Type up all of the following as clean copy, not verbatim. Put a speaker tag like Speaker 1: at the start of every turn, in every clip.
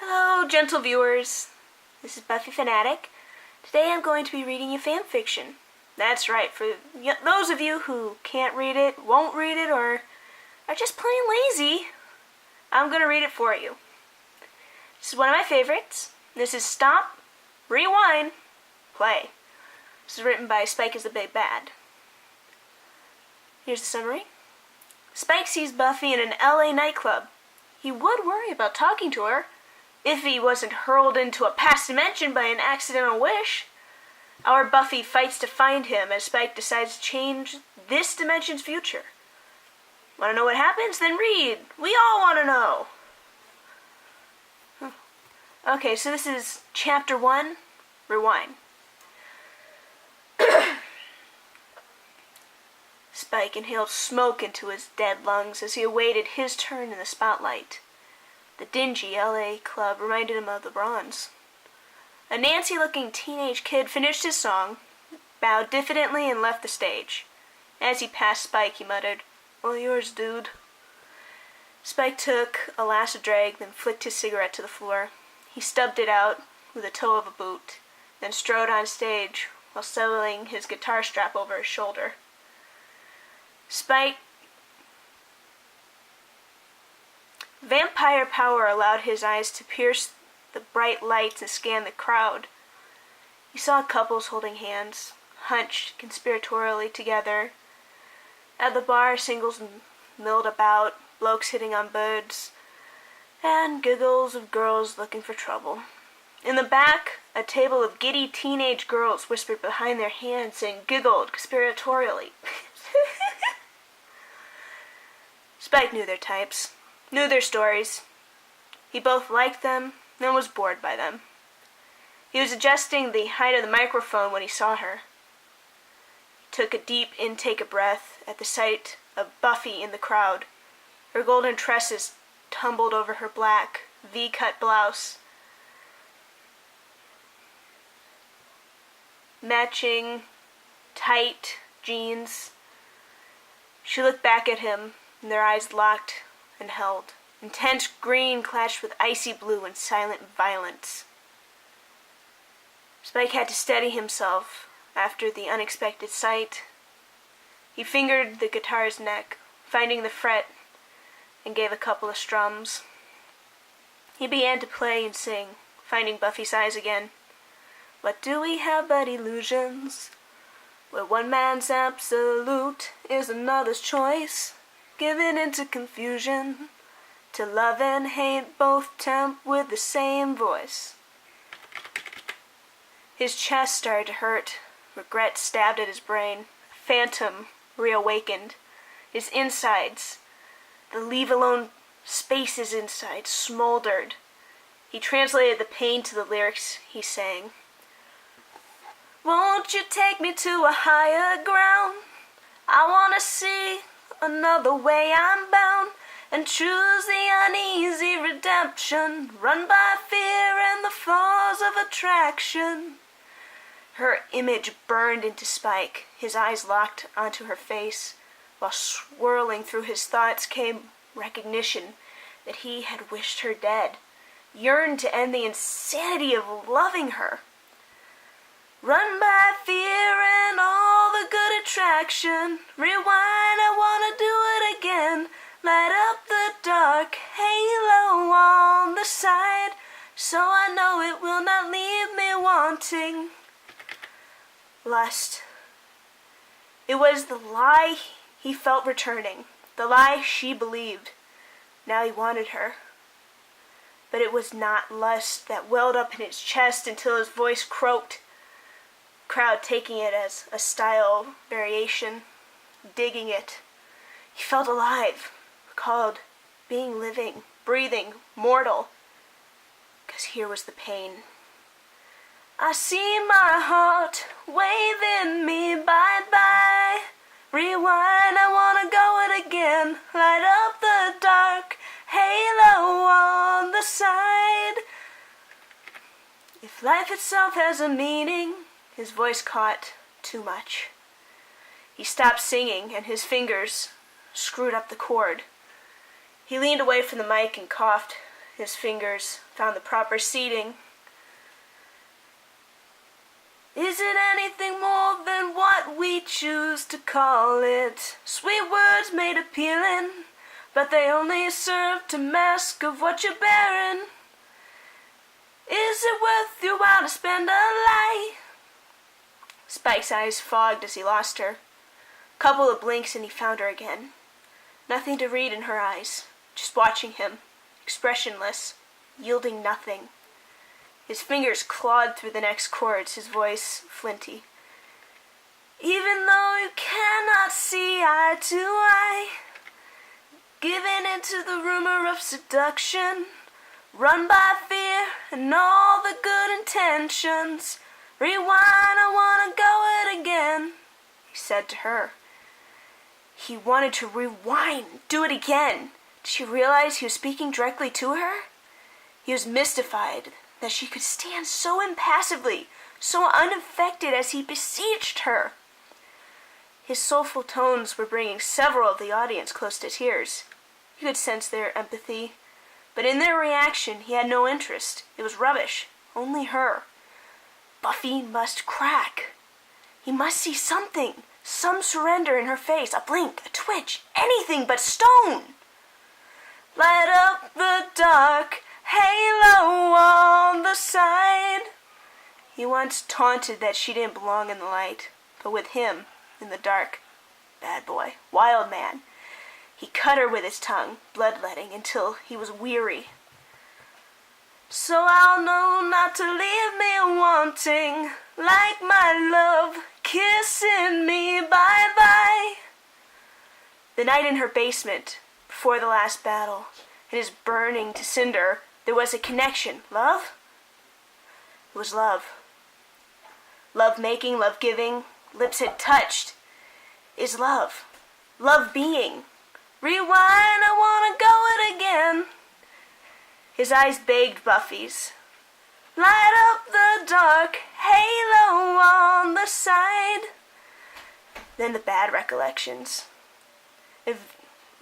Speaker 1: Hello, gentle viewers. This is Buffy Fanatic. Today I'm going to be reading you fanfiction. That's right, for those of you who can't read it, won't read it, or are just plain lazy, I'm going to read it for you. This is one of my favorites. This is Stop, Rewind, Play. This is written by SpikeistheBigBad. Here's the summary. Spike sees Buffy in an LA nightclub. He would worry about talking to her if he wasn't hurled into a past dimension by an accidental wish. Our Buffy fights to find him as Spike decides to change this dimension's future. Want to know what happens? Then read. We all want to know. Okay, so this is Chapter 1, Rewind. Spike inhaled smoke into his dead lungs as he awaited his turn in the spotlight. The dingy LA club reminded him of the Bronze. A Nancy-looking teenage kid finished his song, bowed diffidently, and left the stage. As he passed Spike, he muttered, "All yours, dude." Spike took a last drag, then flicked his cigarette to the floor. He stubbed it out with the toe of a boot, then strode on stage while settling his guitar strap over his shoulder. Vampire power allowed his eyes to pierce the bright lights and scan the crowd. He saw couples holding hands, hunched conspiratorially together. At the bar, singles milled about, blokes hitting on birds, and giggles of girls looking for trouble. In the back, a table of giddy teenage girls whispered behind their hands and giggled conspiratorially. Spike knew their types, knew their stories. He both liked them and was bored by them. He was adjusting the height of the microphone when he saw her. He took a deep intake of breath at the sight of Buffy in the crowd. Her golden tresses tumbled over her black V-cut blouse, matching tight jeans. She looked back at him, and their eyes locked and held. Intense green clashed with icy blue in silent violence. Spike had to steady himself after the unexpected sight. He fingered the guitar's neck, finding the fret, and gave a couple of strums. He began to play and sing, finding Buffy's eyes again. What do we have but illusions, where one man's absolute is another's choice? Given into confusion, to love and hate both tempt with the same voice. His chest started to hurt. Regret stabbed at his brain. A phantom reawakened. His insides, the leave-alone spaces inside, smoldered. He translated the pain to the lyrics he sang. Won't you take me to a higher ground? I want to see another way I'm bound, and choose the uneasy redemption, run by fear and the flaws of attraction. Her image burned into Spike. His eyes locked onto her face, while swirling through his thoughts came recognition that he had wished her dead, yearned to end the insanity of loving her. Run by fear and all the good attraction. Rewind, I wanna do it again. Light up the dark halo on the side, so I know it will not leave me wanting. Lust. It was the lie he felt returning, the lie she believed. Now he wanted her. But it was not lust that welled up in his chest until his voice croaked. Crowd taking it as a style variation, digging it. He felt alive, recalled being living, breathing, mortal. 'Cause here was the pain. I see my heart waving me bye-bye. Rewind, I wanna go it again. Light up the dark halo on the side. If life itself has a meaning. His voice caught too much. He stopped singing, and his fingers screwed up the chord. He leaned away from the mic and coughed His fingers found the proper seating. Is it anything more than what we choose to call it? Sweet words made appealing, but they only serve to mask of what you're bearing. Is it worth your while to spend a lie? Spike's eyes fogged as he lost her. Couple of blinks and he found her again. Nothing to read in her eyes, just watching him, expressionless, yielding nothing. His fingers clawed through the next chords, his voice flinty. Even though you cannot see eye to eye, giving into the rumor of seduction, run by fear and all the good intentions. Rewind, I wanna go it again, he said to her. He wanted to rewind, do it again. Did she realize he was speaking directly to her? He was mystified that she could stand so impassively, so unaffected as he besieged her. His soulful tones were bringing several of the audience close to tears. He could sense their empathy, but in their reaction he had no interest. It was rubbish, only her. Buffy must crack. He must see something, some surrender in her face, a blink, a twitch, anything but stone. Light up the dark, halo on the side. He once taunted that she didn't belong in the light, but with him, in the dark, bad boy, wild man. He cut her with his tongue, bloodletting, until he was weary. So I'll know not to leave me wanting, like my love, kissing me bye-bye. The night in her basement, before the last battle, it is burning to cinder. There was a connection. Love? It was love. Love making, love giving, lips had touched. Is love. Love being. Rewind, I wanna go it again. His eyes begged Buffy's. Light up the dark, halo on the side. Then the bad recollections. If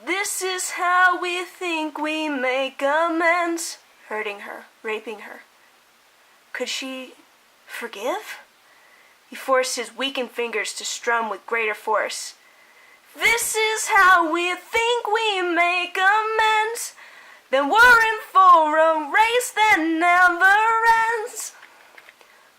Speaker 1: this is how we think we make amends. Hurting her, raping her. Could she forgive? He forced his weakened fingers to strum with greater force. This is how we think we make amends. Then we're in for a race that never ends.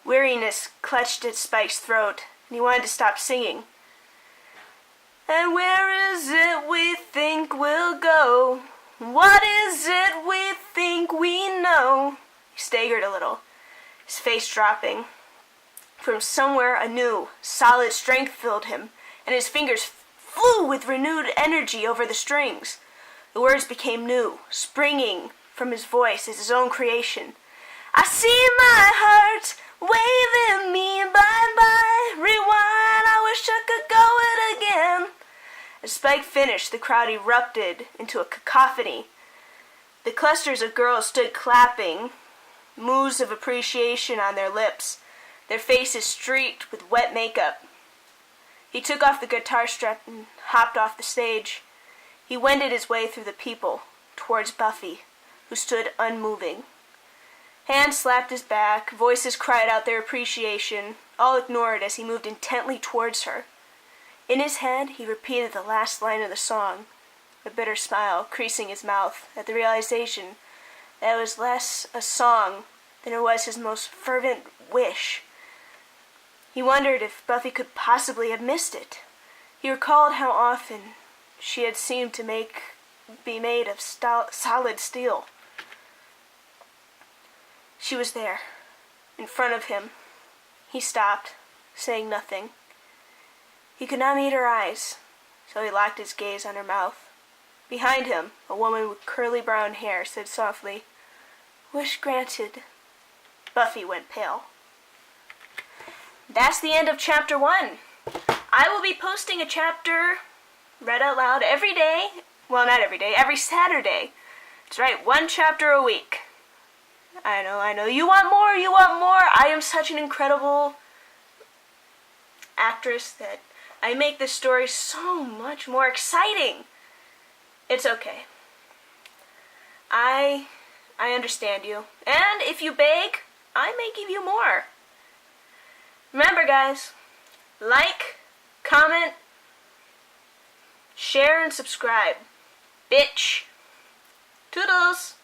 Speaker 1: Weariness clutched at Spike's throat, and he wanted to stop singing. And where is it we think we'll go? What is it we think we know? He staggered a little, his face dropping. From somewhere a new, solid strength filled him, and his fingers flew with renewed energy over the strings. The words became new, springing from his voice as his own creation. I see my heart waving me bye-bye. Rewind, I wish I could go it again. As Spike finished, the crowd erupted into a cacophony. The clusters of girls stood clapping, moos of appreciation on their lips, their faces streaked with wet makeup. He took off the guitar strap and hopped off the stage. He wended his way through the people towards Buffy, who stood unmoving. Hands slapped his back, voices cried out their appreciation, all ignored as he moved intently towards her. In his head, he repeated the last line of the song, a bitter smile creasing his mouth at the realization that it was less a song than it was his most fervent wish. He wondered if Buffy could possibly have missed it. He recalled how often she had seemed to be made of solid steel. She was there, in front of him. He stopped, saying nothing. He could not meet her eyes, so he locked his gaze on her mouth. Behind him, a woman with curly brown hair said softly, "Wish granted." Buffy went pale. That's the end of chapter 1. I will be posting a chapter read out loud every day. Well, not every day, every Saturday. That's right, 1 chapter a week. I know. You want more. I am such an incredible actress that I make this story so much more exciting. It's okay. I I understand you. And if you beg, I may give you more. Remember, guys, like, comment, share, and subscribe. Bitch. Toodles.